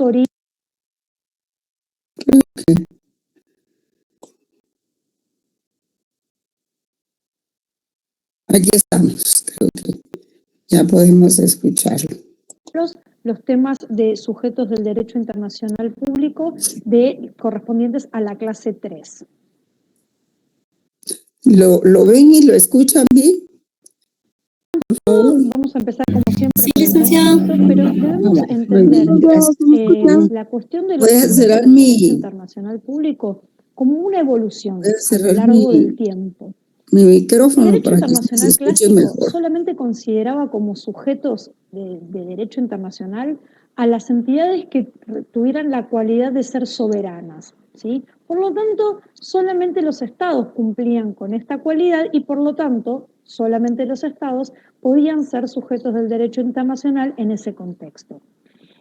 autoría. Aquí estamos, creo que ya podemos escucharlo. Los temas de sujetos del derecho internacional público correspondientes a la clase 3. ¿Lo ven y lo escuchan bien? Por favor. Vamos a empezar como siempre. Sí, licenciado. Pero debemos entender la cuestión de los sujetos del derecho internacional público como una evolución a lo largo del tiempo. Mi micrófono El derecho para que se internacional escuche clásico mejor. solamente consideraba como sujetos de derecho internacional a las entidades que tuvieran la cualidad de ser soberanas, ¿sí? Por lo tanto, solamente los estados cumplían con esta cualidad y por lo tanto, solamente los estados podían ser sujetos del derecho internacional en ese contexto.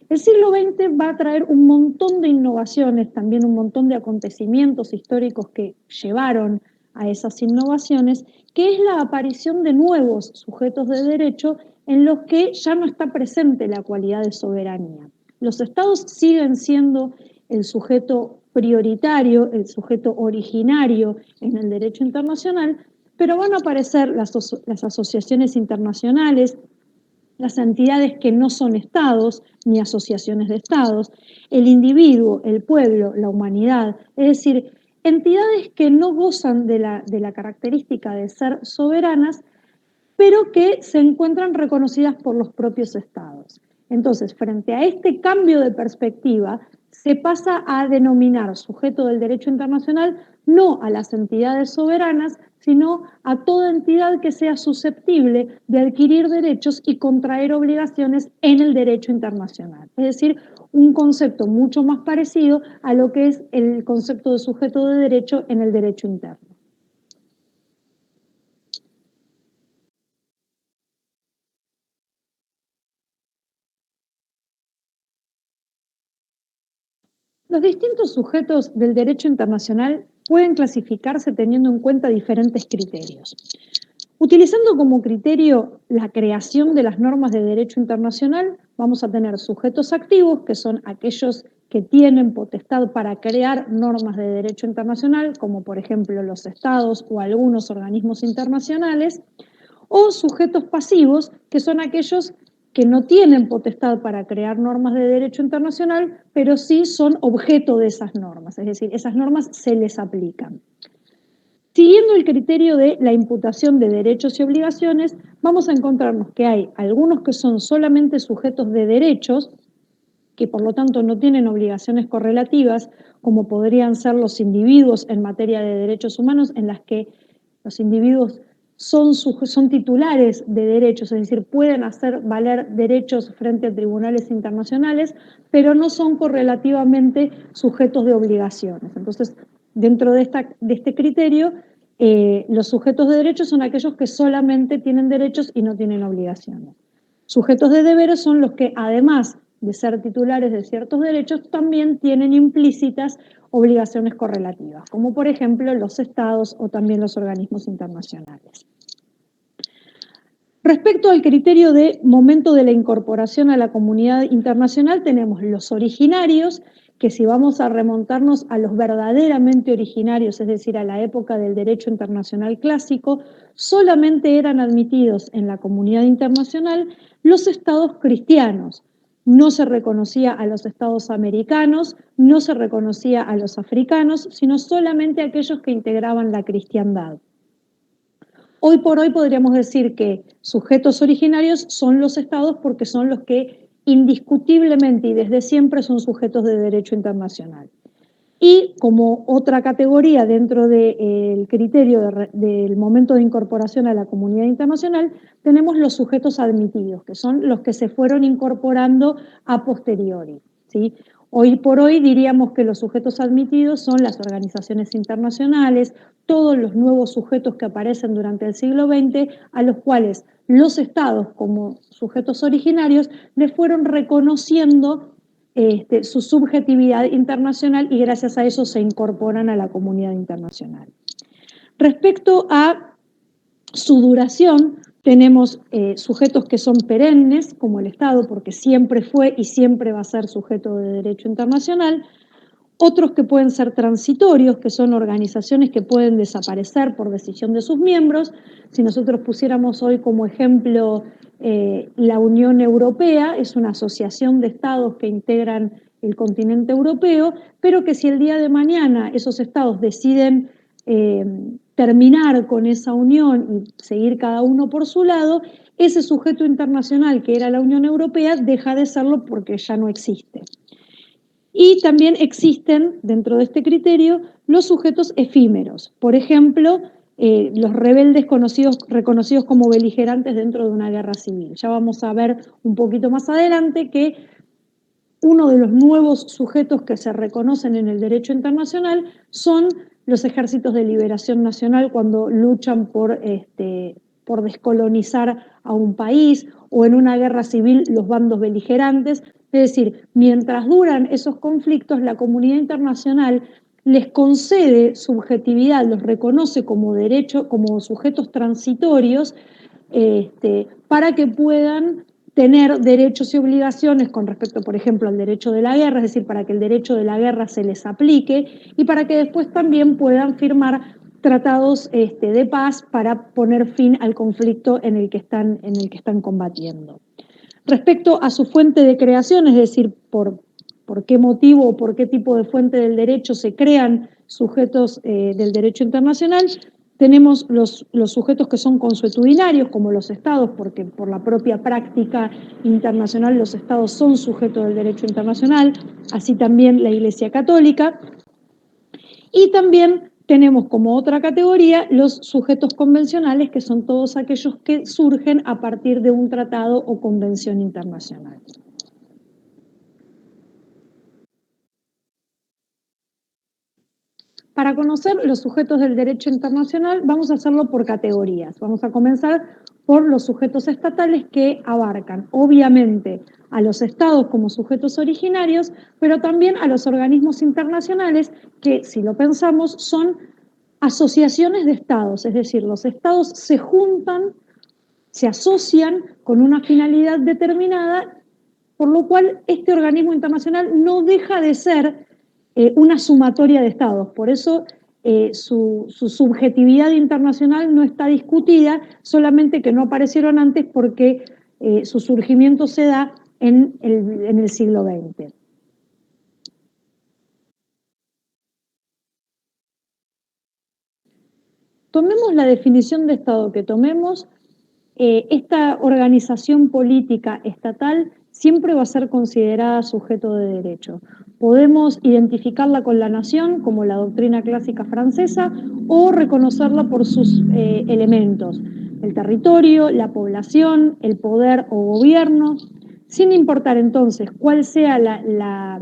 El siglo XX va a traer un montón de innovaciones, también un montón de acontecimientos históricos que llevaron a esas innovaciones, que es la aparición de nuevos sujetos de derecho en los que ya no está presente la cualidad de soberanía. Los estados siguen siendo el sujeto prioritario, el sujeto originario en el derecho internacional, pero van a aparecer las asociaciones internacionales, las entidades que no son estados ni asociaciones de estados, el individuo, el pueblo, la humanidad, es decir, entidades que no gozan de la característica de ser soberanas, pero que se encuentran reconocidas por los propios estados. Entonces, frente a este cambio de perspectiva, se pasa a denominar sujeto del derecho internacional no a las entidades soberanas, sino a toda entidad que sea susceptible de adquirir derechos y contraer obligaciones en el derecho internacional. Es decir, un concepto mucho más parecido a lo que es el concepto de sujeto de derecho en el derecho interno. Los distintos sujetos del derecho internacional pueden clasificarse teniendo en cuenta diferentes criterios. Utilizando como criterio la creación de las normas de derecho internacional, vamos a tener sujetos activos, que son aquellos que tienen potestad para crear normas de derecho internacional, como por ejemplo los estados o algunos organismos internacionales, o sujetos pasivos, que son aquellos que no tienen potestad para crear normas de derecho internacional, pero sí son objeto de esas normas, es decir, esas normas se les aplican. Siguiendo el criterio de la imputación de derechos y obligaciones, vamos a encontrarnos que hay algunos que son solamente sujetos de derechos, que por lo tanto no tienen obligaciones correlativas, como podrían ser los individuos en materia de derechos humanos, en las que los individuos son titulares de derechos, es decir, pueden hacer valer derechos frente a tribunales internacionales, pero no son correlativamente sujetos de obligaciones. Entonces, dentro de este criterio, los sujetos de derechos son aquellos que solamente tienen derechos y no tienen obligaciones. Sujetos de deberes son los que, además de ser titulares de ciertos derechos, también tienen implícitas obligaciones correlativas, como por ejemplo los estados o también los organismos internacionales. Respecto al criterio de momento de la incorporación a la comunidad internacional, tenemos los originarios, que si vamos a remontarnos a los verdaderamente originarios, es decir, a la época del derecho internacional clásico, solamente eran admitidos en la comunidad internacional los estados cristianos. No se reconocía a los estados americanos, no se reconocía a los africanos, sino solamente a aquellos que integraban la cristiandad. Hoy por hoy podríamos decir que sujetos originarios son los estados porque son los que indiscutiblemente y desde siempre son sujetos de derecho internacional. Y como otra categoría dentro del criterio del momento de incorporación a la comunidad internacional, tenemos los sujetos admitidos, que son los que se fueron incorporando a posteriori, ¿sí? Hoy por hoy diríamos que los sujetos admitidos son las organizaciones internacionales, todos los nuevos sujetos que aparecen durante el siglo XX, a los cuales los estados como sujetos originarios les fueron reconociendo su subjetividad internacional y gracias a eso se incorporan a la comunidad internacional. Respecto a su duración, Tenemos sujetos que son perennes, como el Estado, porque siempre fue y siempre va a ser sujeto de derecho internacional. Otros que pueden ser transitorios, que son organizaciones que pueden desaparecer por decisión de sus miembros. Si nosotros pusiéramos hoy como ejemplo la Unión Europea, es una asociación de estados que integran el continente europeo, pero que si el día de mañana esos estados deciden terminar con esa unión y seguir cada uno por su lado, ese sujeto internacional que era la Unión Europea deja de serlo porque ya no existe. Y también existen, dentro de este criterio, los sujetos efímeros. Por ejemplo, los rebeldes reconocidos como beligerantes dentro de una guerra civil. Ya vamos a ver un poquito más adelante que uno de los nuevos sujetos que se reconocen en el derecho internacional son los ejércitos de liberación nacional cuando luchan por descolonizar a un país, o en una guerra civil los bandos beligerantes. Es decir, mientras duran esos conflictos, la comunidad internacional les concede subjetividad, los reconoce como como sujetos transitorios, para que puedan tener derechos y obligaciones con respecto, por ejemplo, al derecho de la guerra, es decir, para que el derecho de la guerra se les aplique y para que después también puedan firmar tratados de paz para poner fin al conflicto en el que están combatiendo. Respecto a su fuente de creación, es decir, por qué motivo o por qué tipo de fuente del derecho se crean sujetos del derecho internacional, tenemos los sujetos que son consuetudinarios, como los estados, porque por la propia práctica internacional los estados son sujetos del derecho internacional, así también la Iglesia Católica. Y también tenemos como otra categoría los sujetos convencionales, que son todos aquellos que surgen a partir de un tratado o convención internacional. Para conocer los sujetos del derecho internacional, vamos a hacerlo por categorías. Vamos a comenzar por los sujetos estatales, que abarcan, obviamente, a los estados como sujetos originarios, pero también a los organismos internacionales, que, si lo pensamos, son asociaciones de estados, es decir, los estados se juntan, se asocian con una finalidad determinada, por lo cual este organismo internacional no deja de ser una sumatoria de estados. Por eso su subjetividad internacional no está discutida, solamente que no aparecieron antes porque su surgimiento se da en el siglo XX. Tomemos la definición de Estado que tomemos, esta organización política estatal siempre va a ser considerada sujeto de derecho. Podemos identificarla con la nación, como la doctrina clásica francesa, o reconocerla por sus elementos: el territorio, la población, el poder o gobierno, sin importar entonces cuál sea la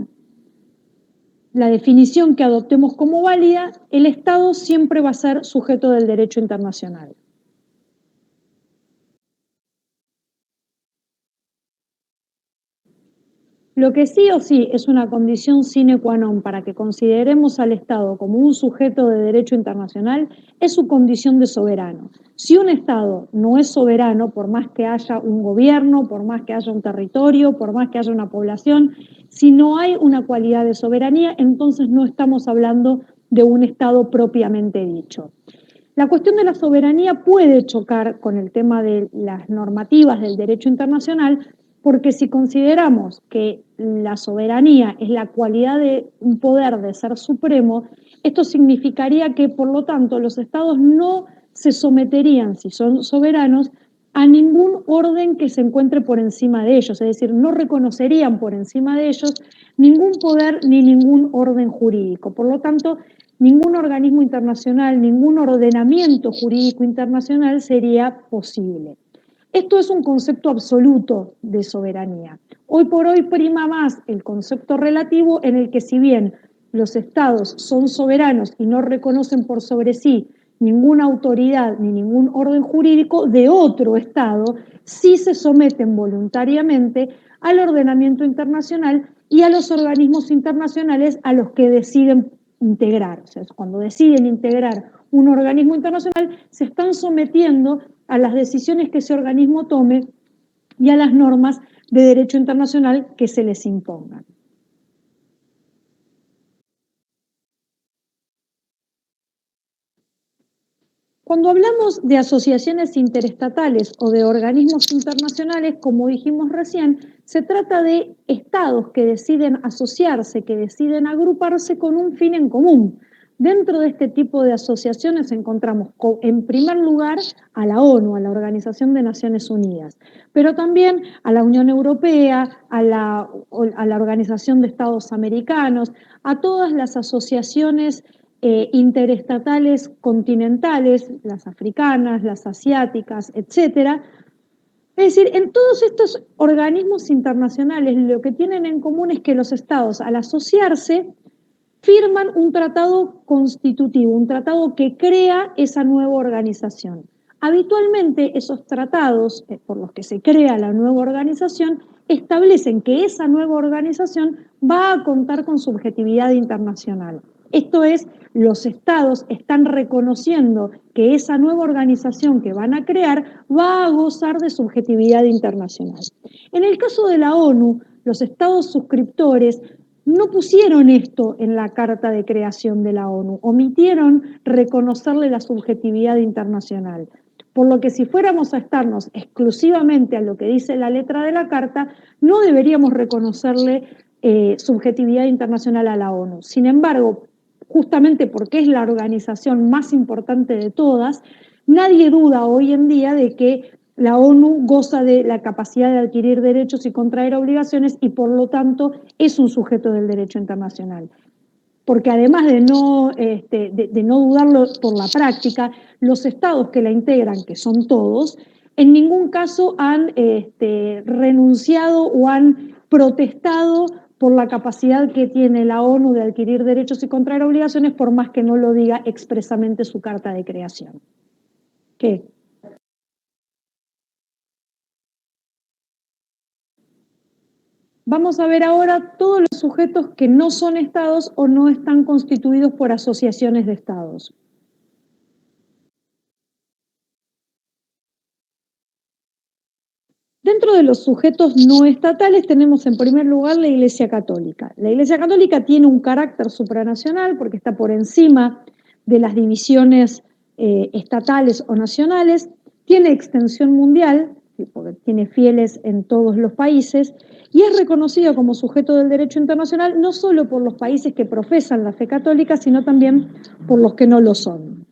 definición que adoptemos como válida. El Estado siempre va a ser sujeto del derecho internacional. Lo que sí o sí es una condición sine qua non para que consideremos al Estado como un sujeto de derecho internacional es su condición de soberano. Si un Estado no es soberano, por más que haya un gobierno, por más que haya un territorio, por más que haya una población, si no hay una cualidad de soberanía, entonces no estamos hablando de un Estado propiamente dicho. La cuestión de la soberanía puede chocar con el tema de las normativas del derecho internacional, porque si consideramos que la soberanía es la cualidad de un poder de ser supremo, esto significaría que, por lo tanto, los estados no se someterían, si son soberanos, a ningún orden que se encuentre por encima de ellos, es decir, no reconocerían por encima de ellos ningún poder ni ningún orden jurídico. Por lo tanto, ningún organismo internacional, ningún ordenamiento jurídico internacional sería posible. Esto es un concepto absoluto de soberanía. Hoy por hoy prima más el concepto relativo, en el que, si bien los estados son soberanos y no reconocen por sobre sí ninguna autoridad ni ningún orden jurídico de otro estado, sí se someten voluntariamente al ordenamiento internacional y a los organismos internacionales a los que deciden integrar. O sea, cuando deciden integrar un organismo internacional, se están sometiendo a las decisiones que ese organismo tome y a las normas de derecho internacional que se les impongan. Cuando hablamos de asociaciones interestatales o de organismos internacionales, como dijimos recién, se trata de estados que deciden asociarse, que deciden agruparse con un fin en común. Dentro de este tipo de asociaciones encontramos, en primer lugar, a la ONU, a la Organización de Naciones Unidas, pero también a la Unión Europea, a la Organización de Estados Americanos, a todas las asociaciones interestatales continentales, las africanas, las asiáticas, etc. Es decir, en todos estos organismos internacionales lo que tienen en común es que los estados, al asociarse, firman un tratado constitutivo, un tratado que crea esa nueva organización. Habitualmente esos tratados por los que se crea la nueva organización establecen que esa nueva organización va a contar con subjetividad internacional. Esto es, los estados están reconociendo que esa nueva organización que van a crear va a gozar de subjetividad internacional. En el caso de la ONU, los estados suscriptores no pusieron esto en la carta de creación de la ONU, omitieron reconocerle la subjetividad internacional. Por lo que si fuéramos a estarnos exclusivamente a lo que dice la letra de la carta, no deberíamos reconocerle subjetividad internacional a la ONU. Sin embargo, justamente porque es la organización más importante de todas, nadie duda hoy en día de que la ONU goza de la capacidad de adquirir derechos y contraer obligaciones y por lo tanto es un sujeto del derecho internacional. Porque además de no dudarlo por la práctica, los estados que la integran, que son todos, en ningún caso han renunciado o han protestado por la capacidad que tiene la ONU de adquirir derechos y contraer obligaciones, por más que no lo diga expresamente su carta de creación. ¿Qué? Vamos a ver ahora todos los sujetos que no son estados o no están constituidos por asociaciones de estados. Dentro de los sujetos no estatales tenemos en primer lugar la Iglesia Católica. La Iglesia Católica tiene un carácter supranacional porque está por encima de las divisiones estatales o nacionales, tiene extensión mundial, porque tiene fieles en todos los países, y es reconocido como sujeto del derecho internacional no solo por los países que profesan la fe católica, sino también por los que no lo son.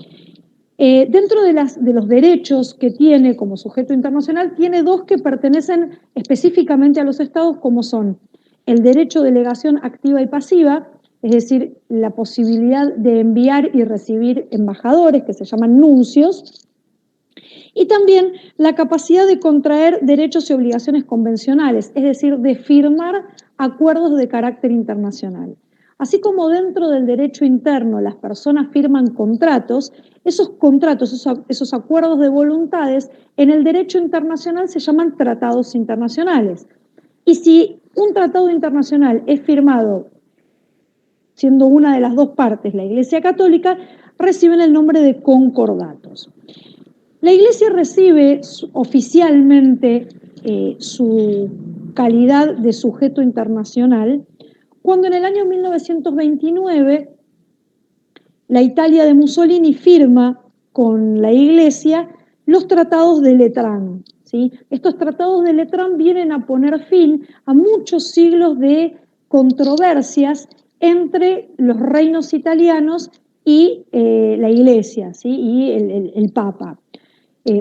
Dentro de los derechos que tiene como sujeto internacional, tiene dos que pertenecen específicamente a los estados, como son el derecho de delegación activa y pasiva, es decir, la posibilidad de enviar y recibir embajadores, que se llaman nuncios, y también la capacidad de contraer derechos y obligaciones convencionales, es decir, de firmar acuerdos de carácter internacional. Así como dentro del derecho interno las personas firman contratos, esos contratos, esos acuerdos de voluntades, en el derecho internacional se llaman tratados internacionales. Y si un tratado internacional es firmado siendo una de las dos partes, la Iglesia Católica, reciben el nombre de concordatos. La Iglesia recibe oficialmente su calidad de sujeto internacional cuando en el año 1929 la Italia de Mussolini firma con la Iglesia los tratados de Letrán. ¿Sí? Estos tratados de Letrán vienen a poner fin a muchos siglos de controversias entre los reinos italianos y la Iglesia, ¿sí? Y el Papa.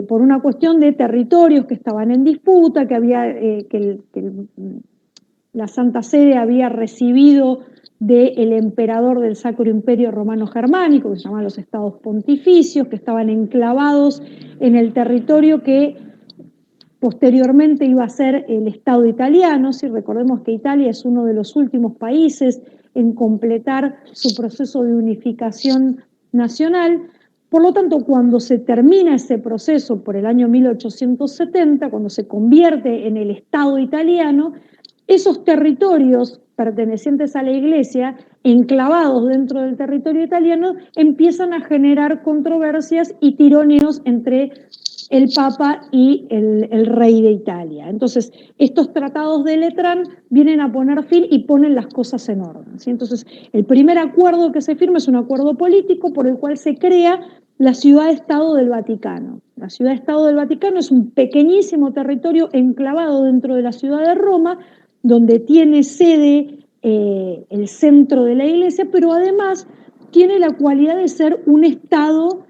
Por una cuestión de territorios que estaban en disputa, que la Santa Sede había recibido del emperador del Sacro Imperio Romano Germánico, que se llamaban los estados pontificios, que estaban enclavados en el territorio que posteriormente iba a ser el Estado italiano. Si recordemos que Italia es uno de los últimos países en completar su proceso de unificación nacional. Por lo tanto, cuando se termina ese proceso por el año 1870, cuando se convierte en el Estado italiano, esos territorios pertenecientes a la Iglesia, enclavados dentro del territorio italiano, empiezan a generar controversias y tironeos entre el Papa y el rey de Italia. Entonces, estos tratados de Letrán vienen a poner fin y ponen las cosas en orden, ¿sí? Entonces, el primer acuerdo que se firma es un acuerdo político por el cual se crea la ciudad-estado del Vaticano. La ciudad-estado del Vaticano es un pequeñísimo territorio enclavado dentro de la ciudad de Roma, donde tiene sede el centro de la Iglesia, pero además tiene la cualidad de ser un estado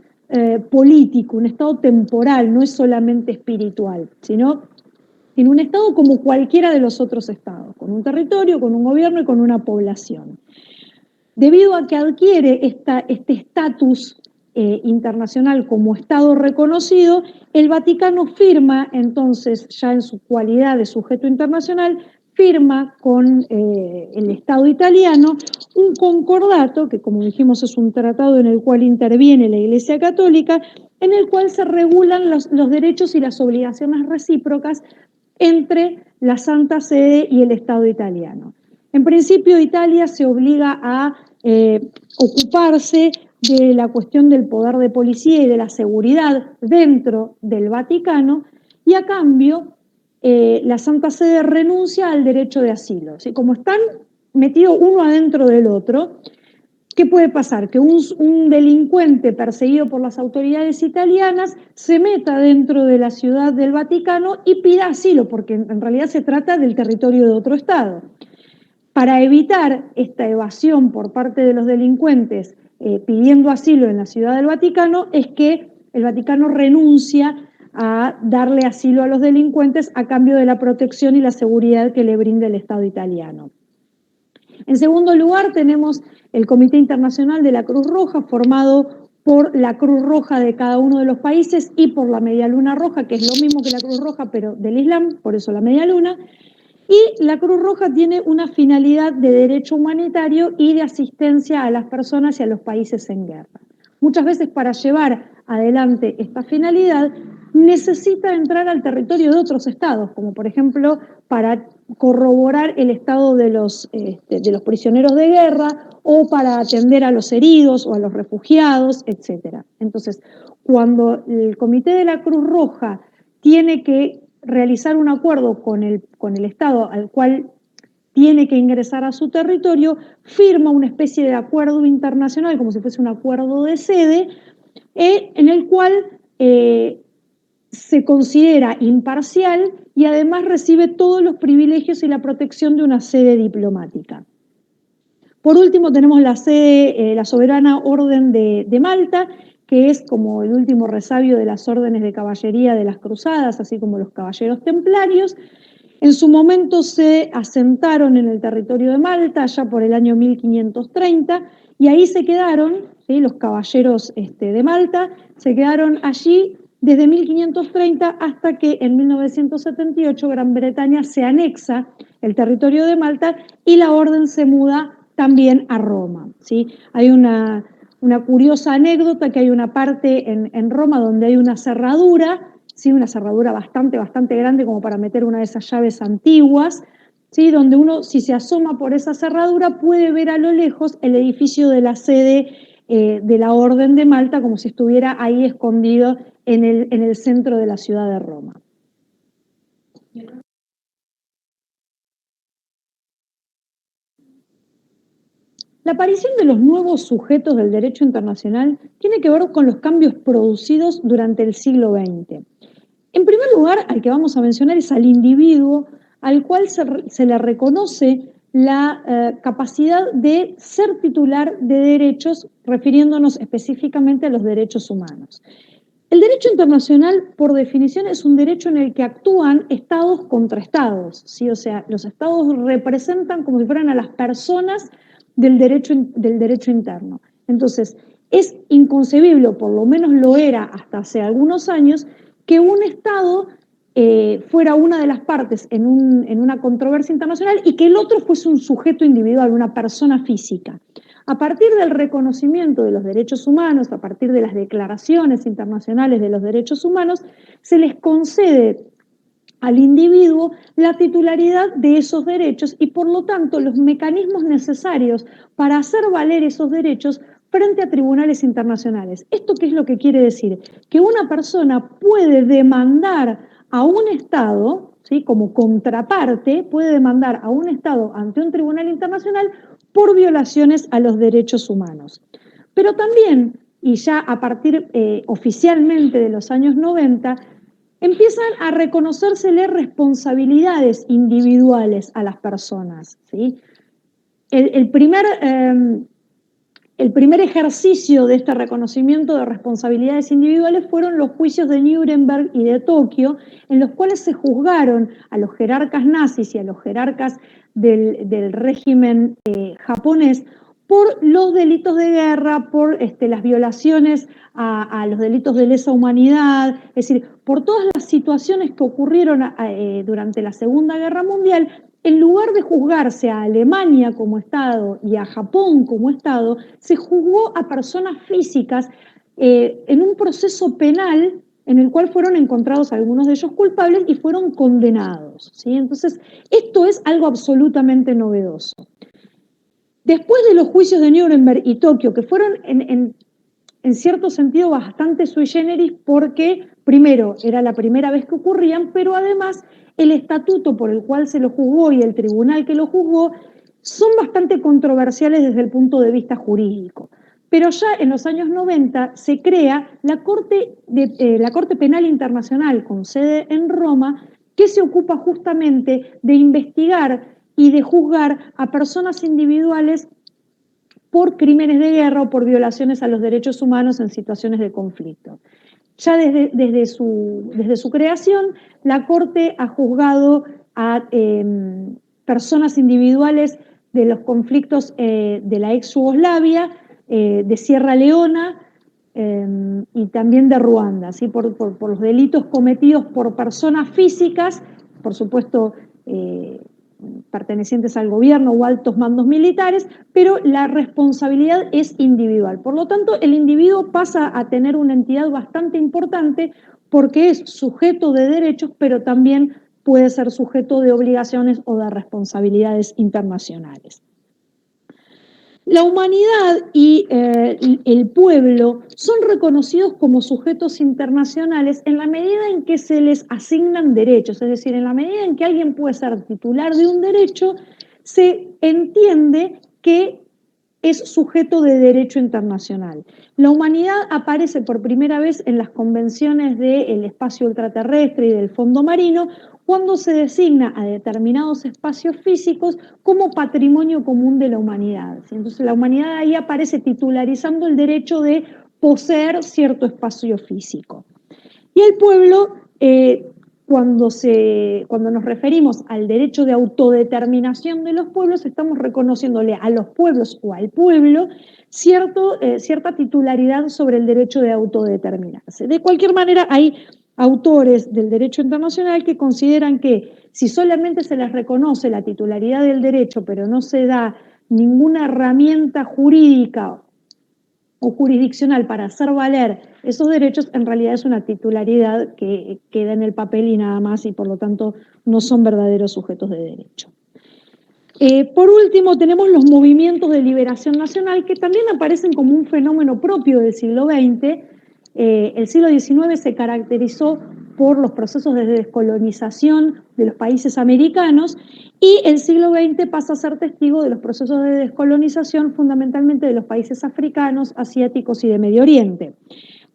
político, un estado temporal, no es solamente espiritual, sino en un estado como cualquiera de los otros estados, con un territorio, con un gobierno y con una población. Debido a que adquiere este estatus internacional como Estado reconocido, el Vaticano firma entonces, ya en su cualidad de sujeto internacional, firma con el Estado italiano un concordato, que como dijimos es un tratado en el cual interviene la Iglesia Católica, en el cual se regulan los derechos y las obligaciones recíprocas entre la Santa Sede y el Estado italiano. En principio, Italia se obliga a ocuparse de la cuestión del poder de policía y de la seguridad dentro del Vaticano, y a cambio la Santa Sede renuncia al derecho de asilo. ¿Sí? Como están metidos uno adentro del otro, ¿qué puede pasar? Que un delincuente perseguido por las autoridades italianas se meta dentro de la ciudad del Vaticano y pida asilo, porque en realidad se trata del territorio de otro Estado. Para evitar esta evasión por parte de los delincuentes pidiendo asilo en la ciudad del Vaticano, es que el Vaticano renuncia a darle asilo a los delincuentes a cambio de la protección y la seguridad que le brinda el Estado italiano. En segundo lugar, tenemos el Comité Internacional de la Cruz Roja, formado por la Cruz Roja de cada uno de los países y por la Media Luna Roja, que es lo mismo que la Cruz Roja, pero del Islam, por eso la Media Luna. Y la Cruz Roja tiene una finalidad de derecho humanitario y de asistencia a las personas y a los países en guerra. Muchas veces para llevar adelante esta finalidad necesita entrar al territorio de otros estados, como por ejemplo para corroborar el estado de los prisioneros de guerra o para atender a los heridos o a los refugiados, etc. Entonces, cuando el Comité de la Cruz Roja tiene que realizar un acuerdo con el Estado al cual tiene que ingresar a su territorio, firma una especie de acuerdo internacional, como si fuese un acuerdo de sede, en el cual se considera imparcial y además recibe todos los privilegios y la protección de una sede diplomática. Por último, tenemos la sede, la Soberana Orden de Malta, que es como el último resabio de las órdenes de caballería de las cruzadas, así como los caballeros templarios. En su momento se asentaron en el territorio de Malta, allá por el año 1530, y ahí se quedaron, ¿sí? Los caballeros de Malta se quedaron allí desde 1530 hasta que en 1978 Gran Bretaña se anexa el territorio de Malta y la orden se muda también a Roma, ¿sí? Hay una curiosa anécdota, que hay una parte en Roma donde hay una cerradura, ¿sí? Una cerradura bastante grande como para meter una de esas llaves antiguas, ¿sí? Donde uno, si se asoma por esa cerradura, puede ver a lo lejos el edificio de la sede de la Orden de Malta, como si estuviera ahí escondido en el centro de la ciudad de Roma. La aparición de los nuevos sujetos del derecho internacional tiene que ver con los cambios producidos durante el siglo XX. En primer lugar, al que vamos a mencionar es al individuo al cual se le reconoce la capacidad de ser titular de derechos, refiriéndonos específicamente a los derechos humanos. El derecho internacional, por definición, es un derecho en el que actúan estados contra estados, ¿sí? O sea, los estados representan como si fueran a las personas del derecho interno. Entonces, es inconcebible, o por lo menos lo era hasta hace algunos años, que un estado fuera una de las partes en una controversia internacional y que el otro fuese un sujeto individual, una persona física. A partir del reconocimiento de los derechos humanos, a partir de las declaraciones internacionales de los derechos humanos, se les concede al individuo la titularidad de esos derechos y por lo tanto los mecanismos necesarios para hacer valer esos derechos frente a tribunales internacionales. ¿Esto qué es lo que quiere decir? Que una persona puede demandar a un Estado, ¿sí? Como contraparte, puede demandar a un Estado ante un tribunal internacional por violaciones a los derechos humanos. Pero también, y ya a partir oficialmente de los años 90, empiezan a reconocérsele responsabilidades individuales a las personas, ¿sí? El primer ejercicio de este reconocimiento de responsabilidades individuales fueron los juicios de Nuremberg y de Tokio, en los cuales se juzgaron a los jerarcas nazis y a los jerarcas del régimen japonés por los delitos de guerra, por las violaciones a los delitos de lesa humanidad, es decir, por todas las situaciones que ocurrieron durante la Segunda Guerra Mundial. En lugar de juzgarse a Alemania como Estado y a Japón como Estado, se juzgó a personas físicas en un proceso penal en el cual fueron encontrados algunos de ellos culpables y fueron condenados, ¿sí? Entonces, esto es algo absolutamente novedoso. Después de los juicios de Nuremberg y Tokio, que fueron en cierto sentido bastante sui generis porque, primero, era la primera vez que ocurrían, pero además el estatuto por el cual se lo juzgó y el tribunal que lo juzgó son bastante controversiales desde el punto de vista jurídico. Pero ya en los años 90 se crea la Corte Penal Internacional con sede en Roma, que se ocupa justamente de investigar y de juzgar a personas individuales por crímenes de guerra o por violaciones a los derechos humanos en situaciones de conflicto. Ya desde su creación, la Corte ha juzgado a personas individuales de los conflictos de la ex Yugoslavia, de Sierra Leona y también de Ruanda, ¿sí? por los delitos cometidos por personas físicas, por supuesto pertenecientes al gobierno o altos mandos militares, pero la responsabilidad es individual. Por lo tanto, el individuo pasa a tener una entidad bastante importante porque es sujeto de derechos, pero también puede ser sujeto de obligaciones o de responsabilidades internacionales. La humanidad y el pueblo son reconocidos como sujetos internacionales en la medida en que se les asignan derechos, es decir, en la medida en que alguien puede ser titular de un derecho, se entiende que es sujeto de derecho internacional. La humanidad aparece por primera vez en las convenciones del espacio ultraterrestre y del fondo marino, cuando se designa a determinados espacios físicos como patrimonio común de la humanidad. Entonces la humanidad ahí aparece titularizando el derecho de poseer cierto espacio físico. Y el pueblo, cuando nos referimos al derecho de autodeterminación de los pueblos, estamos reconociéndole a los pueblos o al pueblo cierta titularidad sobre el derecho de autodeterminarse. De cualquier manera, hay autores del derecho internacional que consideran que si solamente se les reconoce la titularidad del derecho, pero no se da ninguna herramienta jurídica o jurisdiccional para hacer valer esos derechos, en realidad es una titularidad que queda en el papel y nada más, y por lo tanto no son verdaderos sujetos de derecho. Por último, tenemos los movimientos de liberación nacional, que también aparecen como un fenómeno propio del siglo XX. El siglo XIX se caracterizó por los procesos de descolonización de los países americanos y el siglo XX pasa a ser testigo de los procesos de descolonización fundamentalmente de los países africanos, asiáticos y de Medio Oriente.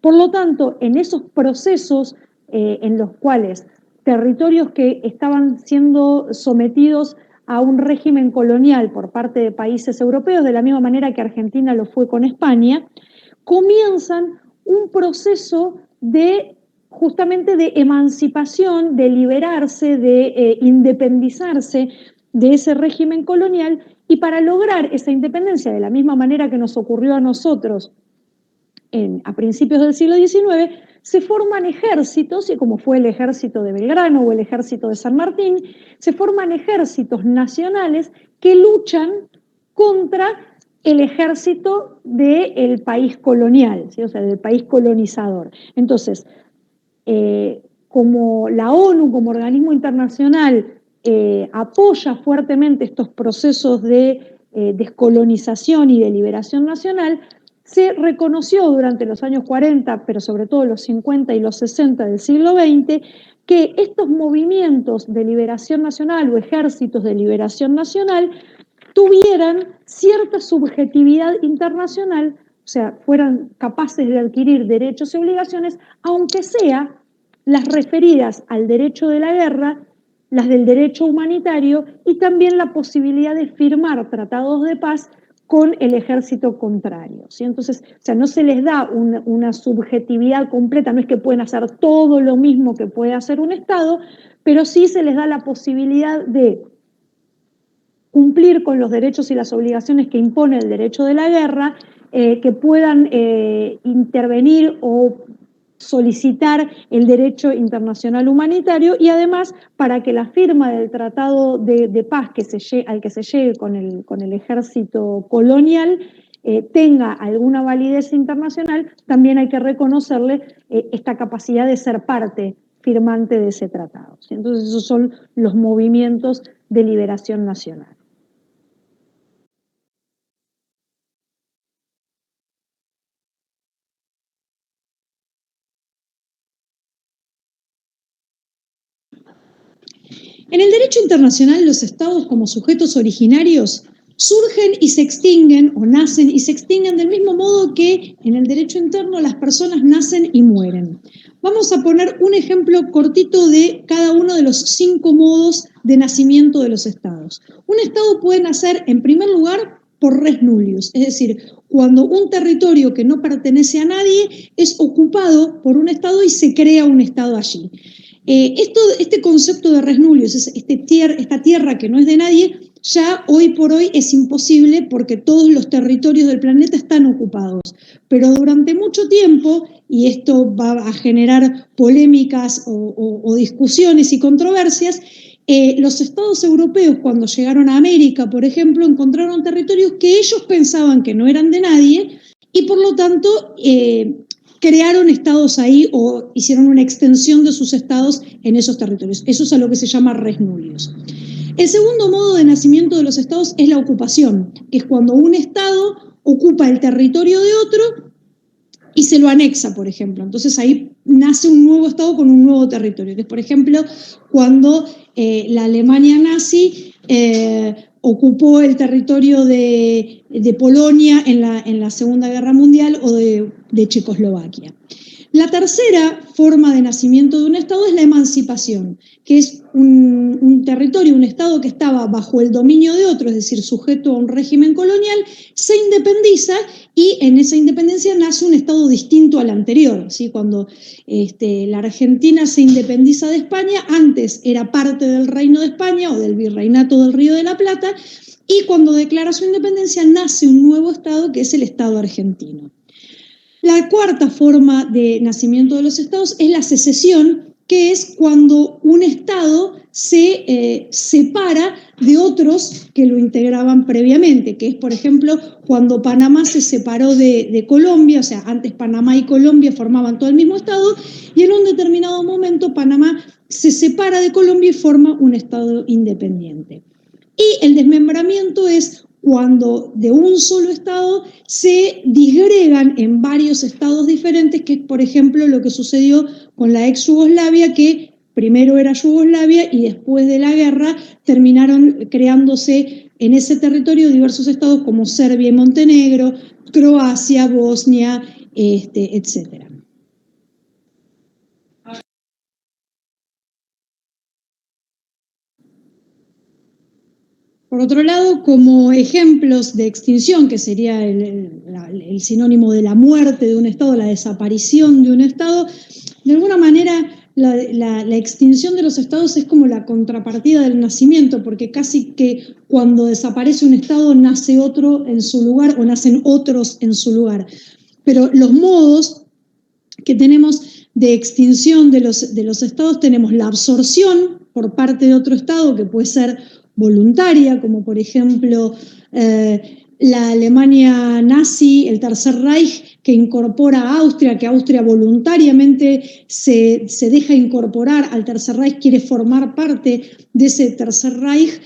Por lo tanto, en esos procesos en los cuales territorios que estaban siendo sometidos a un régimen colonial por parte de países europeos, de la misma manera que Argentina lo fue con España, comienzan un proceso de justamente de emancipación, de liberarse, de independizarse de ese régimen colonial, y para lograr esa independencia, de la misma manera que nos ocurrió a nosotros a principios del siglo XIX, se forman ejércitos, y como fue el ejército de Belgrano o el ejército de San Martín, se forman ejércitos nacionales que luchan contra el ejército del país colonial, ¿sí? O sea, del país colonizador. Entonces, como la ONU, como organismo internacional, apoya fuertemente estos procesos de descolonización y de liberación nacional, se reconoció durante los años 40, pero sobre todo los 50 y los 60 del siglo XX, que estos movimientos de liberación nacional o ejércitos de liberación nacional tuvieran cierta subjetividad internacional, o sea, fueran capaces de adquirir derechos y obligaciones, aunque sea las referidas al derecho de la guerra, las del derecho humanitario y también la posibilidad de firmar tratados de paz con el ejército contrario, ¿sí? Entonces, o sea, no se les da una subjetividad completa, no es que pueden hacer todo lo mismo que puede hacer un Estado, pero sí se les da la posibilidad de cumplir con los derechos y las obligaciones que impone el derecho de la guerra, que puedan intervenir o solicitar el derecho internacional humanitario y además para que la firma del tratado de paz al que se llegue con el ejército colonial tenga alguna validez internacional, también hay que reconocerle esta capacidad de ser parte firmante de ese tratado, ¿sí? Entonces esos son los movimientos de liberación nacional. En el derecho internacional, los estados como sujetos originarios surgen y se extinguen, o nacen y se extinguen del mismo modo que en el derecho interno las personas nacen y mueren. Vamos a poner un ejemplo cortito de cada uno de los 5 modos de nacimiento de los estados. Un estado puede nacer, en primer lugar, por res nullius, es decir, cuando un territorio que no pertenece a nadie es ocupado por un estado y se crea un estado allí. Este concepto de res nullius, esta tierra que no es de nadie, ya hoy por hoy es imposible porque todos los territorios del planeta están ocupados. Pero durante mucho tiempo, y esto va a generar polémicas o discusiones y controversias, los estados europeos cuando llegaron a América, por ejemplo, encontraron territorios que ellos pensaban que no eran de nadie y por lo tanto crearon estados ahí o hicieron una extensión de sus estados en esos territorios. Eso es a lo que se llama res nullius. El segundo modo de nacimiento de los estados es la ocupación, que es cuando un estado ocupa el territorio de otro y se lo anexa, por ejemplo. Entonces ahí nace un nuevo estado con un nuevo territorio, que es, por ejemplo, cuando la Alemania nazi ocupó el territorio de Polonia en la Segunda Guerra Mundial o de Checoslovaquia. La tercera forma de nacimiento de un Estado es la emancipación, que es un territorio, un Estado que estaba bajo el dominio de otro, es decir, sujeto a un régimen colonial, se independiza y en esa independencia nace un Estado distinto al anterior, ¿sí? Cuando la Argentina se independiza de España, antes era parte del Reino de España o del Virreinato del Río de la Plata, y cuando declara su independencia nace un nuevo Estado que es el Estado argentino. La cuarta forma de nacimiento de los estados es la secesión, que es cuando un estado se separa de otros que lo integraban previamente, que es, por ejemplo, cuando Panamá se separó de Colombia, o sea, antes Panamá y Colombia formaban todo el mismo estado, y en un determinado momento Panamá se separa de Colombia y forma un estado independiente. Y el desmembramiento es cuando de un solo estado se disgregan en varios estados diferentes, que es, por ejemplo, lo que sucedió con la ex Yugoslavia, que primero era Yugoslavia y después de la guerra terminaron creándose en ese territorio diversos estados como Serbia y Montenegro, Croacia, Bosnia, etc. Por otro lado, como ejemplos de extinción, que sería el sinónimo de la muerte de un Estado, la desaparición de un Estado, de alguna manera la extinción de los Estados es como la contrapartida del nacimiento, porque casi que cuando desaparece un Estado nace otro en su lugar o nacen otros en su lugar. Pero los modos que tenemos de extinción de los Estados, tenemos la absorción por parte de otro Estado, que puede ser voluntaria, como por ejemplo la Alemania nazi, el Tercer Reich, que incorpora a Austria, que Austria voluntariamente se deja incorporar al Tercer Reich, quiere formar parte de ese Tercer Reich,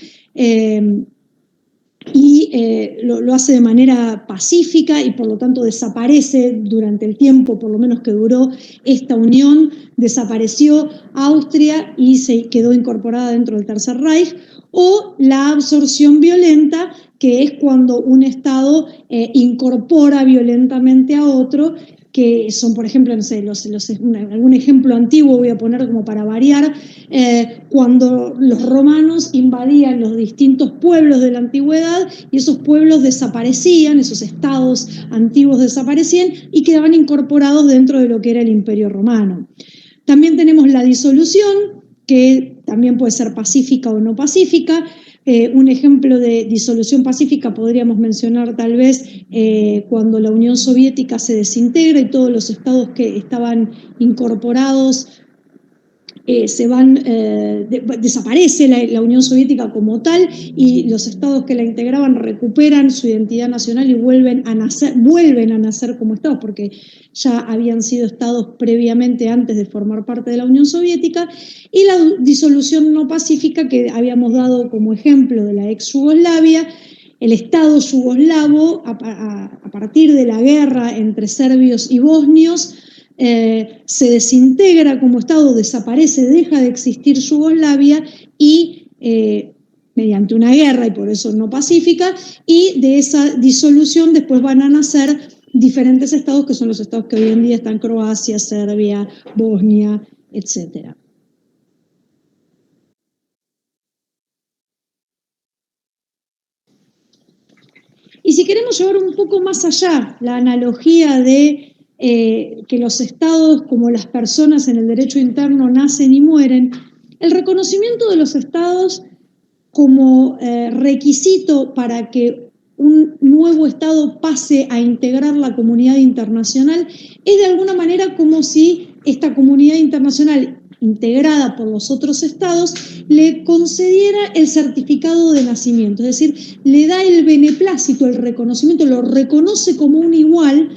lo hace de manera pacífica y por lo tanto desaparece durante el tiempo, por lo menos que duró esta unión, desapareció Austria y se quedó incorporada dentro del Tercer Reich, o la absorción violenta, que es cuando un Estado incorpora violentamente a otro, que son, por ejemplo, no sé, algún ejemplo antiguo voy a poner como para variar, cuando los romanos invadían los distintos pueblos de la antigüedad y esos pueblos desaparecían, esos estados antiguos desaparecían y quedaban incorporados dentro de lo que era el Imperio Romano. También tenemos la disolución, que también puede ser pacífica o no pacífica. Un ejemplo de disolución pacífica podríamos mencionar tal vez cuando la Unión Soviética se desintegra y todos los estados que estaban incorporados desaparece la Unión Soviética como tal y los estados que la integraban recuperan su identidad nacional y vuelven a nacer como estados, porque ya habían sido estados previamente antes de formar parte de la Unión Soviética, y la disolución no pacífica que habíamos dado como ejemplo de la ex Yugoslavia. El Estado yugoslavo, a partir de la guerra entre serbios y bosnios, se desintegra como Estado, desaparece, deja de existir Yugoslavia y mediante una guerra, y por eso no pacífica, y de esa disolución después van a nacer diferentes estados, que son los estados que hoy en día están: Croacia, Serbia, Bosnia, etc. Y si queremos llevar un poco más allá la analogía de que los estados, como las personas en el derecho interno, nacen y mueren, el reconocimiento de los estados como requisito para que un nuevo estado pase a integrar la comunidad internacional es de alguna manera como si esta comunidad internacional, integrada por los otros estados, le concediera el certificado de nacimiento, es decir, le da el beneplácito, el reconocimiento, lo reconoce como un igual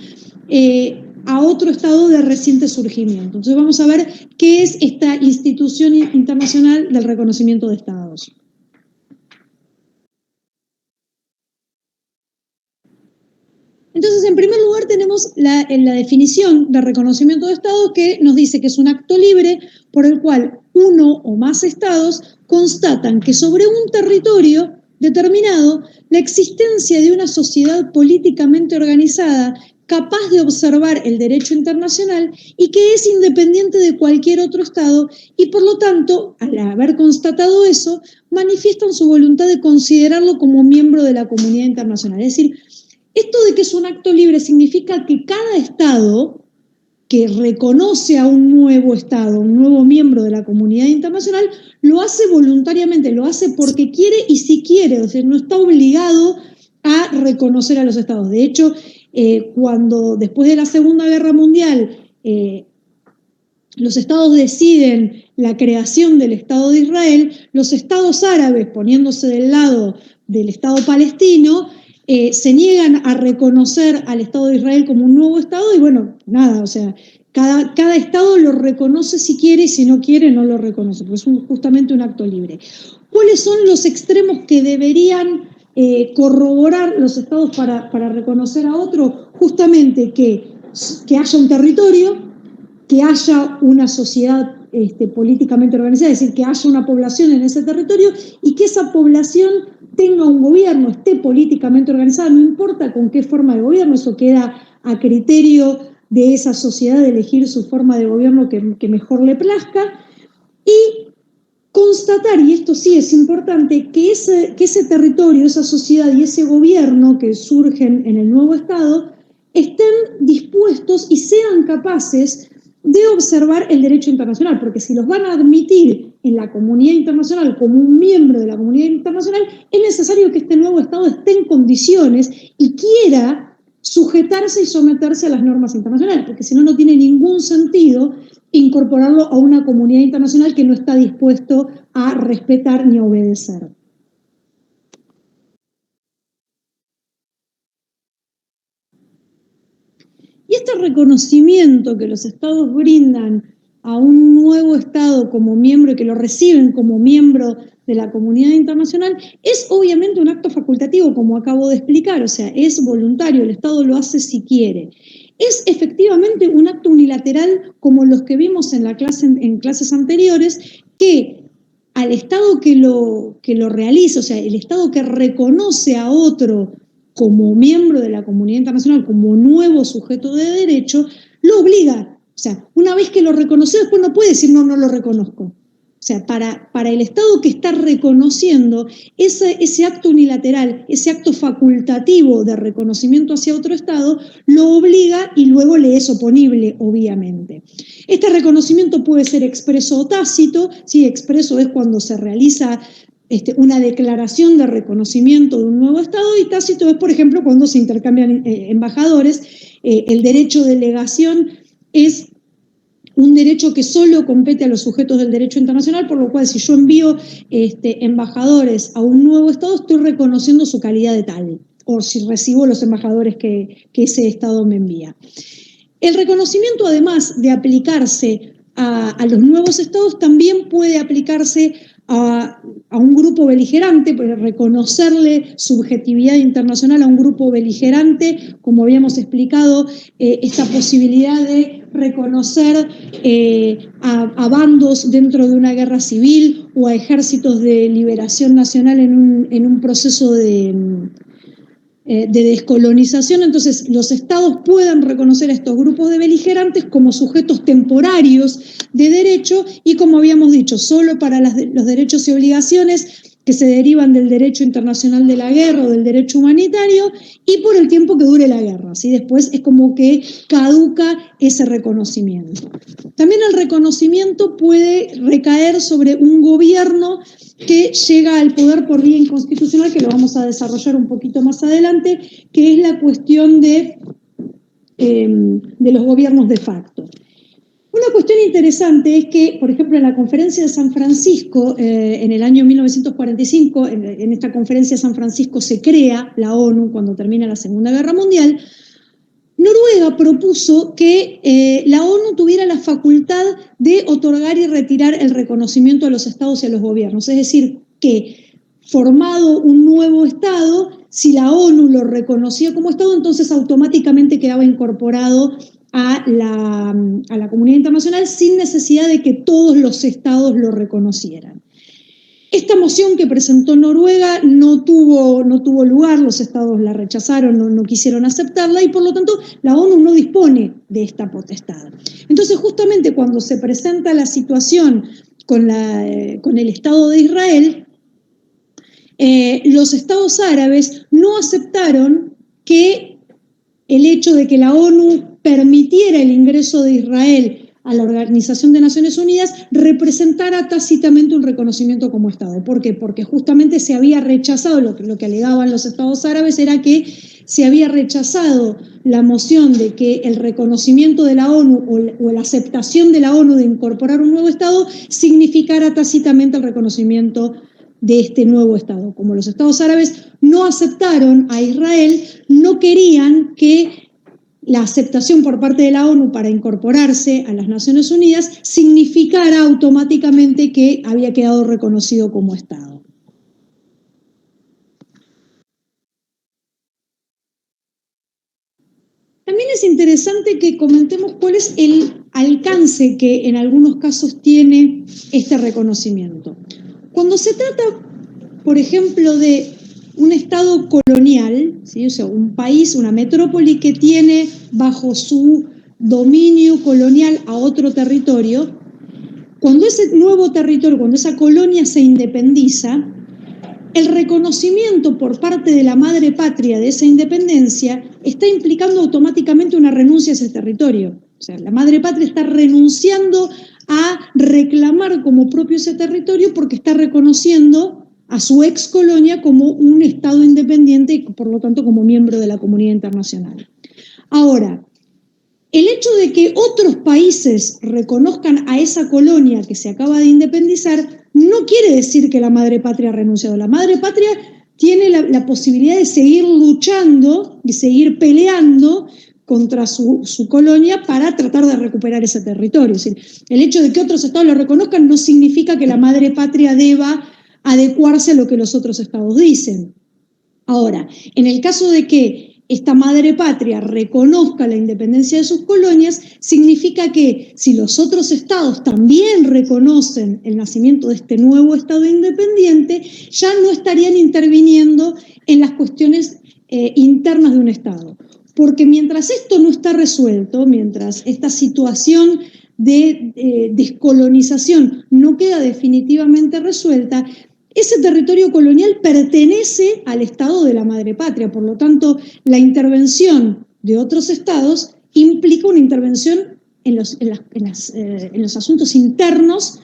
a otro estado de reciente surgimiento. Entonces vamos a ver qué es esta institución internacional del reconocimiento de estados. Entonces, en primer lugar, tenemos la definición de reconocimiento de Estado, que nos dice que es un acto libre por el cual uno o más estados constatan que sobre un territorio determinado la existencia de una sociedad políticamente organizada capaz de observar el derecho internacional y que es independiente de cualquier otro Estado y, por lo tanto, al haber constatado eso, manifiestan su voluntad de considerarlo como miembro de la comunidad internacional. Es decir, esto de que es un acto libre significa que cada Estado que reconoce a un nuevo Estado, un nuevo miembro de la comunidad internacional, lo hace voluntariamente, lo hace porque quiere y si quiere, o sea, no está obligado a reconocer a los Estados. De hecho, cuando después de la Segunda Guerra Mundial los Estados deciden la creación del Estado de Israel, los Estados árabes, poniéndose del lado del Estado palestino, se niegan a reconocer al Estado de Israel como un nuevo Estado y bueno, nada, o sea, cada Estado lo reconoce si quiere y si no quiere no lo reconoce, porque es justamente un acto libre. ¿Cuáles son los extremos que deberían corroborar los Estados para reconocer a otro? Justamente que haya un territorio, que haya una sociedad políticamente organizada, es decir, que haya una población en ese territorio y que esa población tenga un gobierno, esté políticamente organizada, no importa con qué forma de gobierno, eso queda a criterio de esa sociedad de elegir su forma de gobierno que mejor le plazca, y constatar, y esto sí es importante, que ese territorio, esa sociedad y ese gobierno que surgen en el nuevo Estado estén dispuestos y sean capaces de observar el derecho internacional, porque si los van a admitir en la comunidad internacional como un miembro de la comunidad internacional, es necesario que este nuevo Estado esté en condiciones y quiera sujetarse y someterse a las normas internacionales, porque si no, no tiene ningún sentido incorporarlo a una comunidad internacional que no está dispuesto a respetar ni a obedecer. Y este reconocimiento que los estados brindan a un nuevo estado como miembro y que lo reciben como miembro de la comunidad internacional es obviamente un acto facultativo, como acabo de explicar, o sea, es voluntario, el estado lo hace si quiere. Es efectivamente un acto unilateral como los que vimos en clases anteriores, que al estado que lo realiza, o sea, el estado que reconoce a otro como miembro de la comunidad internacional, como nuevo sujeto de derecho, lo obliga. O sea, una vez que lo reconoció, después no puede decir no, no lo reconozco. O sea, para el Estado que está reconociendo ese acto unilateral, ese acto facultativo de reconocimiento hacia otro Estado, lo obliga y luego le es oponible, obviamente. Este reconocimiento puede ser expreso o tácito. Sí, expreso es cuando se realiza una declaración de reconocimiento de un nuevo Estado, y tácito es, por ejemplo, cuando se intercambian embajadores. El derecho de legación es un derecho que solo compete a los sujetos del derecho internacional, por lo cual si yo envío embajadores a un nuevo Estado, estoy reconociendo su calidad de tal, o si recibo los embajadores que ese Estado me envía. El reconocimiento, además de aplicarse a los nuevos Estados, también puede aplicarse a un grupo beligerante, pues reconocerle subjetividad internacional a un grupo beligerante, como habíamos explicado, esta posibilidad de reconocer a bandos dentro de una guerra civil o a ejércitos de liberación nacional en un proceso de descolonización. Entonces los estados pueden reconocer a estos grupos de beligerantes como sujetos temporarios de derecho y, como habíamos dicho, solo para los derechos y obligaciones que se derivan del derecho internacional de la guerra o del derecho humanitario, y por el tiempo que dure la guerra, ¿sí? Después es como que caduca ese reconocimiento. También el reconocimiento puede recaer sobre un gobierno que llega al poder por vía inconstitucional, que lo vamos a desarrollar un poquito más adelante, que es la cuestión de los gobiernos de facto. Una cuestión interesante es que, por ejemplo, en la Conferencia de San Francisco, en el año 1945, en esta Conferencia de San Francisco se crea la ONU cuando termina la Segunda Guerra Mundial. Noruega propuso que la ONU tuviera la facultad de otorgar y retirar el reconocimiento a los estados y a los gobiernos. Es decir, que formado un nuevo estado, si la ONU lo reconocía como estado, entonces automáticamente quedaba incorporado a la comunidad internacional sin necesidad de que todos los estados lo reconocieran. Esta moción que presentó Noruega no tuvo lugar, los estados la rechazaron, no quisieron aceptarla, y por lo tanto la ONU no dispone de esta potestad. Entonces, justamente cuando se presenta la situación con el Estado de Israel, los estados árabes no aceptaron que el hecho de que la ONU permitiera el ingreso de Israel a la Organización de Naciones Unidas representara tácitamente un reconocimiento como Estado. ¿Por qué? Porque justamente se había rechazado, lo que alegaban los estados árabes era que se había rechazado la moción de que el reconocimiento de la ONU o la aceptación de la ONU de incorporar un nuevo Estado significara tácitamente el reconocimiento de este nuevo Estado. Como los estados árabes no aceptaron a Israel, no querían que la aceptación por parte de la ONU para incorporarse a las Naciones Unidas significara automáticamente que había quedado reconocido como Estado. También es interesante que comentemos cuál es el alcance que en algunos casos tiene este reconocimiento. Cuando se trata, por ejemplo, de un Estado colonial, ¿sí? O sea, un país, una metrópoli que tiene bajo su dominio colonial a otro territorio, cuando ese nuevo territorio, cuando esa colonia se independiza, el reconocimiento por parte de la madre patria de esa independencia está implicando automáticamente una renuncia a ese territorio. O sea, la madre patria está renunciando a reclamar como propio ese territorio porque está reconociendo a su ex colonia como un Estado independiente y por lo tanto como miembro de la comunidad internacional. Ahora, el hecho de que otros países reconozcan a esa colonia que se acaba de independizar no quiere decir que la madre patria ha renunciado. La madre patria tiene la posibilidad de seguir luchando, de seguir peleando contra su colonia para tratar de recuperar ese territorio. Es decir, el hecho de que otros estados lo reconozcan no significa que la madre patria deba adecuarse a lo que los otros estados dicen. Ahora, en el caso de que esta madre patria reconozca la independencia de sus colonias, significa que si los otros estados también reconocen el nacimiento de este nuevo estado independiente, ya no estarían interviniendo en las cuestiones internas de un estado. Porque mientras esto no está resuelto, mientras esta situación de descolonización no queda definitivamente resuelta, ese territorio colonial pertenece al Estado de la madre patria. Por lo tanto, la intervención de otros estados implica una intervención en los asuntos internos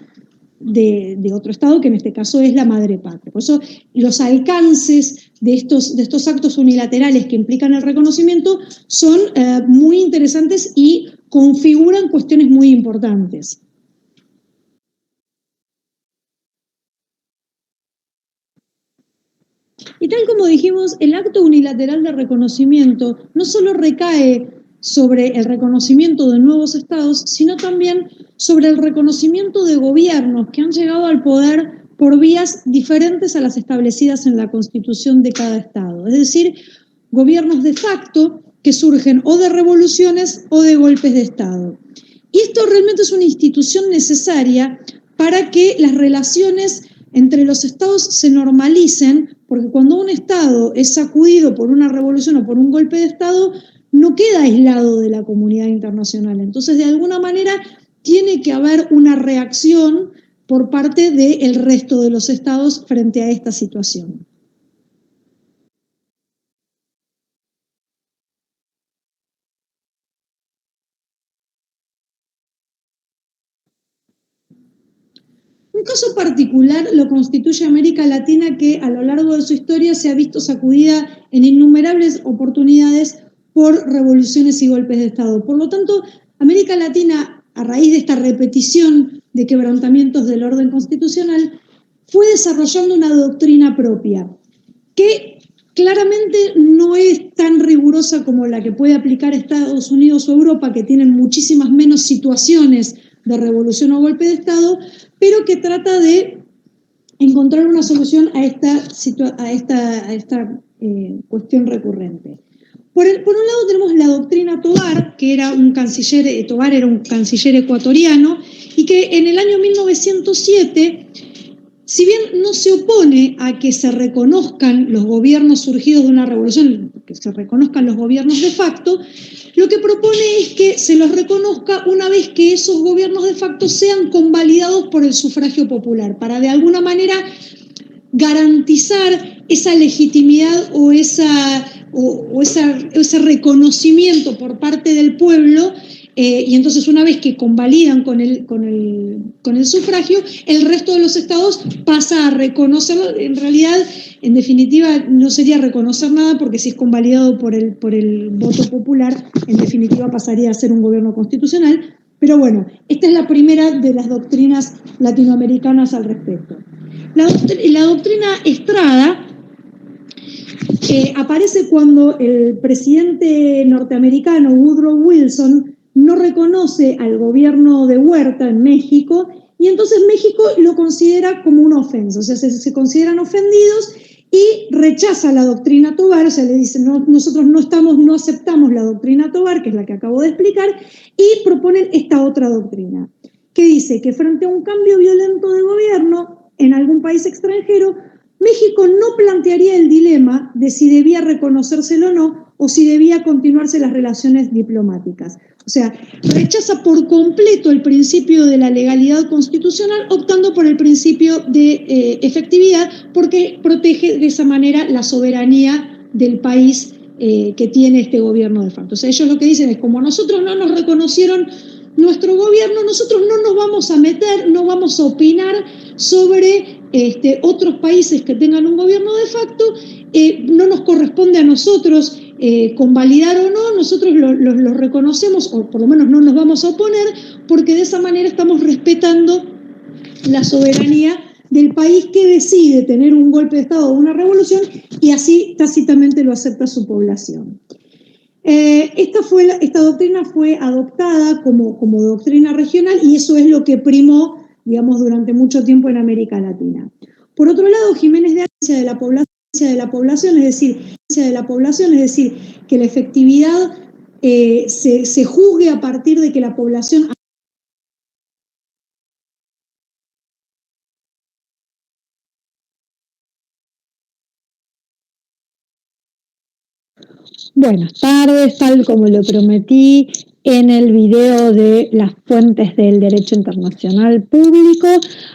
de otro estado, que en este caso es la madre patria. Por eso los alcances de estos actos unilaterales que implican el reconocimiento son muy interesantes y configuran cuestiones muy importantes. Y tal como dijimos, el acto unilateral de reconocimiento no solo recae sobre el reconocimiento de nuevos estados, sino también sobre el reconocimiento de gobiernos que han llegado al poder por vías diferentes a las establecidas en la constitución de cada estado. Es decir, gobiernos de facto que surgen o de revoluciones o de golpes de estado. Y esto realmente es una institución necesaria para que las relaciones entre los estados se normalicen, porque cuando un estado es sacudido por una revolución o por un golpe de estado, no queda aislado de la comunidad internacional. Entonces, de alguna manera, tiene que haber una reacción por parte del resto de los estados frente a esta situación. Un caso particular lo constituye América Latina, que a lo largo de su historia se ha visto sacudida en innumerables oportunidades por revoluciones y golpes de Estado. Por lo tanto, América Latina, a raíz de esta repetición de quebrantamientos del orden constitucional, fue desarrollando una doctrina propia, que claramente no es tan rigurosa como la que puede aplicar Estados Unidos o Europa, que tienen muchísimas menos situaciones de revolución o golpe de Estado, pero que trata de encontrar una solución a esta cuestión recurrente. Por un lado tenemos la doctrina Tovar, que era un canciller ecuatoriano, y que en el año 1907, si bien no se opone a que se reconozcan los gobiernos surgidos de una revolución, que se reconozcan los gobiernos de facto, lo que propone es que se los reconozca una vez que esos gobiernos de facto sean convalidados por el sufragio popular, para de alguna manera garantizar esa legitimidad o ese reconocimiento por parte del pueblo. Y entonces una vez que convalidan con el sufragio, el resto de los estados pasa a reconocerlo. En realidad, en definitiva, no sería reconocer nada, porque si es convalidado por el voto popular, en definitiva pasaría a ser un gobierno constitucional. Pero bueno, esta es la primera de las doctrinas latinoamericanas al respecto. La doctrina Estrada aparece cuando el presidente norteamericano Woodrow Wilson no reconoce al gobierno de Huerta en México, y entonces México lo considera como una ofensa. O sea, se consideran ofendidos y rechaza la doctrina Tovar. O sea, le dicen, no, nosotros no aceptamos la doctrina Tovar, que es la que acabo de explicar, y proponen esta otra doctrina, que dice que frente a un cambio violento de gobierno en algún país extranjero, México no plantearía el dilema de si debía reconocérselo o no, o si debía continuarse las relaciones diplomáticas. O sea, rechaza por completo el principio de la legalidad constitucional, optando por el principio de efectividad, porque protege de esa manera la soberanía del país que tiene este gobierno de facto. O sea, ellos lo que dicen es, como a nosotros no nos reconocieron nuestro gobierno, nosotros no nos vamos a meter, no vamos a opinar sobre otros países que tengan un gobierno de facto, no nos corresponde a nosotros convalidar o no, nosotros los reconocemos, o por lo menos no nos vamos a oponer, porque de esa manera estamos respetando la soberanía del país que decide tener un golpe de Estado o una revolución, y así tácitamente lo acepta su población. Esta doctrina fue adoptada como doctrina regional y eso es lo que primó, digamos, durante mucho tiempo en América Latina. Por otro lado, Jiménez de Arce de la población, es decir, que la efectividad se juzgue a partir de que la población... Buenas tardes, tal como lo prometí en el video de las fuentes del derecho internacional público.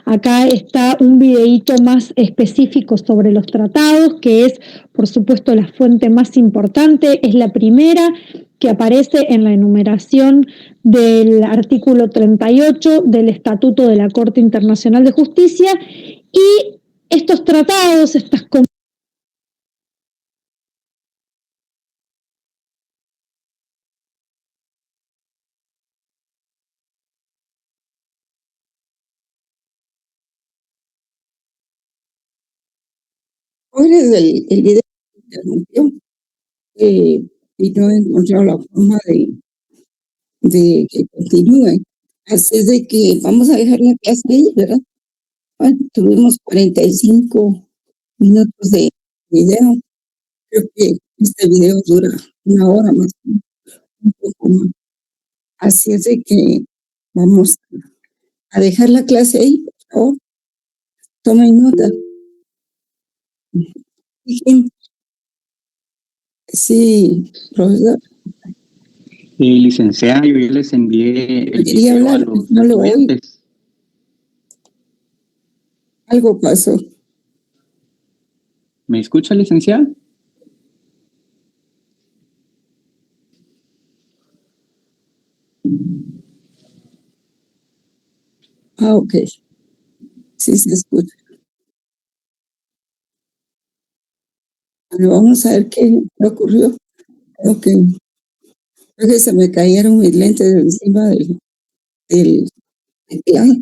Acá está un videíto más específico sobre los tratados, que es, por supuesto, la fuente más importante, es la primera que aparece en la enumeración del artículo 38 del Estatuto de la Corte Internacional de Justicia, y estos tratados, estas ¿Cuál es el video que interrumpió? Y no he encontrado la forma de que continúe. Así es de que vamos a dejar la clase ahí, ¿verdad? Bueno, tuvimos 45 minutos de video. Creo que este video dura 1 hora más, un poco más. Así es de que vamos a dejar la clase ahí, por favor. Tomen nota. Sí, profesor. Licenciada, yo ya les envié el Quería video hablar, a los no lo oí. estudiantes. Algo pasó. ¿Me escucha, licenciada? Ah, ok. Sí, se escucha. Bueno, vamos a ver qué ocurrió. Creo que se me cayeron mis lentes de encima del teclado.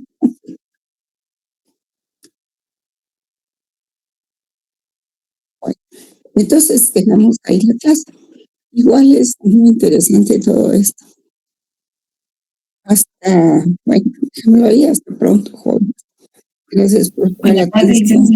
Bueno, entonces dejamos ahí la clase. Igual es muy interesante todo esto. Bueno, déjamelo ahí, hasta pronto, joven. Gracias por la atención.